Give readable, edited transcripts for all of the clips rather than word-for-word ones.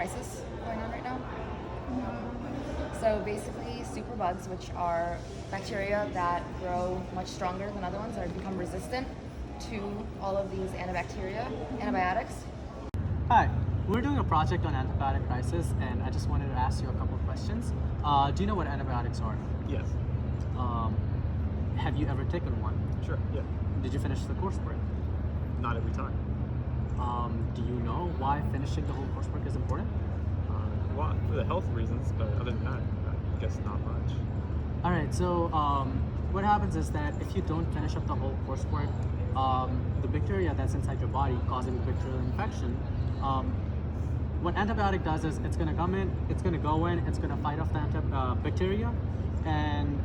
crisis going on right now? So basically, superbugs, which are bacteria that grow much stronger than other ones that have become resistant to all of these antibiotics. Hi, we're doing a project on antibiotic crisis, and I just wanted to ask you a couple of questions. Do you know what antibiotics are? Yes. Have you ever taken one? Sure. Yeah. Did you finish the coursework? Not every time. Do you know why finishing the whole coursework is important? Well, for the health reasons, but other than that, I guess not much. All right. So what happens is that if you don't finish up the whole coursework, the bacteria that's inside your body causing the bacterial infection. What antibiotic does is it's going to come in, it's going to go in, it's going to fight off the bacteria, and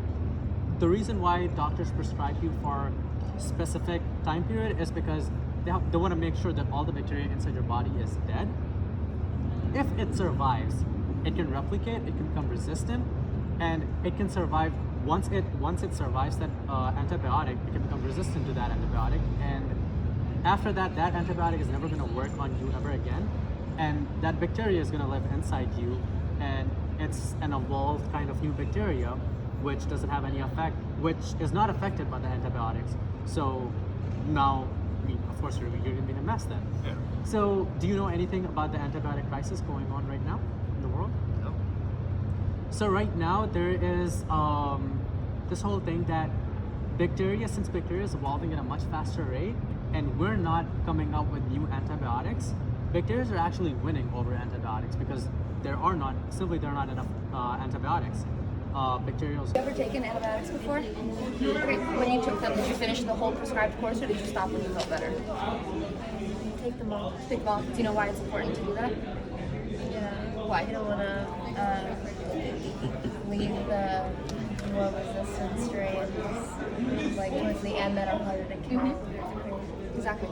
the reason why doctors prescribe you for specific time period is because they want to make sure that all the bacteria inside your body is dead. If it survives, it can replicate, it can become resistant, and it can survive. Once it survives that antibiotic, it can become resistant to that antibiotic, and after that, that antibiotic is never going to work on you ever again, and that bacteria is going to live inside you, and it's an evolved kind of new bacteria, which doesn't have any effect, which is not affected by the antibiotics. So now, of course, you're going to be in a mess then. Yeah. So, do you know anything about the antibiotic crisis going on right now in the world? No. So right now there is this whole thing that since bacteria is evolving at a much faster rate, and we're not coming up with new antibiotics, bacteria are actually winning over antibiotics because there are not enough antibiotics. Bacterial. Have you ever taken antibiotics before? Okay, when you took them, did you finish the whole prescribed course or did you stop when you felt better? Take them all. Take them all. Do you know why it's important to do that? Yeah. Why? You don't want to leave the more resistant strains like towards the end that are harder to kill. Exactly.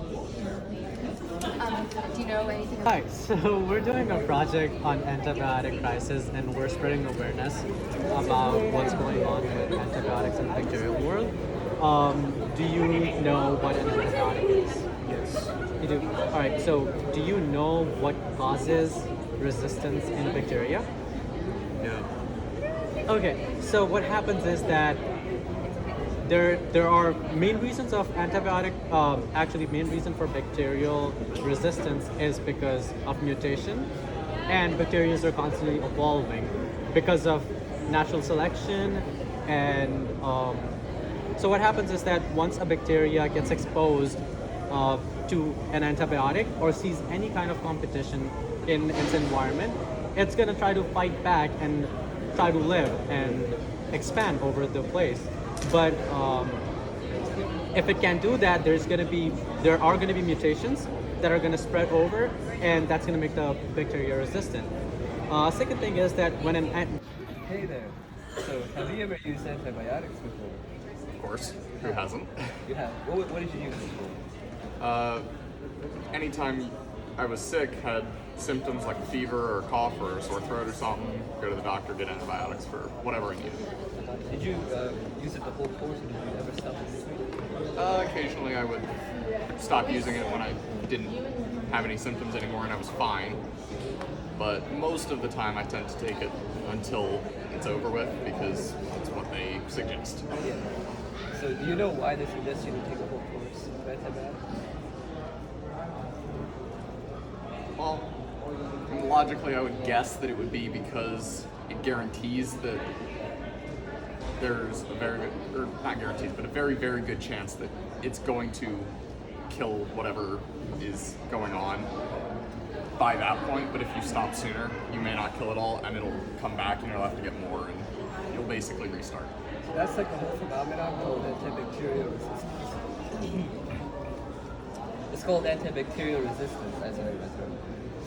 Do you know anything Hi, so we're doing a project on antibiotic crisis, and we're spreading awareness about what's going on with antibiotics in the bacterial world. Do you know what an antibiotic is? Yes. You do? Alright, so do you know what causes resistance in bacteria? No. Okay, so what happens is that there are main reasons of antibiotic, main reason for bacterial resistance is because of mutation, and bacteria are constantly evolving because of natural selection, and so what happens is that once a bacteria gets exposed to an antibiotic or sees any kind of competition in its environment, it's going to try to fight back and try to live and expand over the place. But if it can't do that, there are going to be mutations that are going to spread over, and that's going to make the bacteria resistant. Second thing is that when Hey there. So, have you ever used antibiotics before? Of course, who hasn't? You have. What did you use it for? Anytime I was sick, had symptoms like a fever or cough or a sore throat or something, go to the doctor, get antibiotics for whatever I needed. Did you use it the whole course, or did you ever stop it between? Occasionally I would stop using it when I didn't have any symptoms anymore and I was fine. But most of the time I tend to take it until it's over with because that's what they suggest. Yeah. So, do you know why they suggest you to take a whole course of antibiotics? Well, logically I would guess that it would be because it guarantees that there's a very good, or not guarantees, but a very, very good chance that it's going to kill whatever is going on by that point. But if you stop sooner, you may not kill it all, and it'll come back, and you'll have to get more, and you'll basically restart. So that's like a whole phenomenon called antibacterial resistance. It's called antibacterial resistance, as I remember.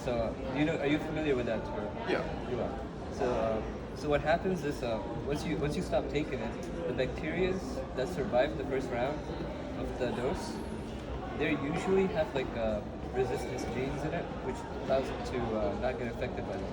So, are you familiar with that term? Yeah. You are. So what happens is once you stop taking it, the bacteria that survive the first round of the dose, they usually have like resistance genes in it, which allows it to not get affected by them.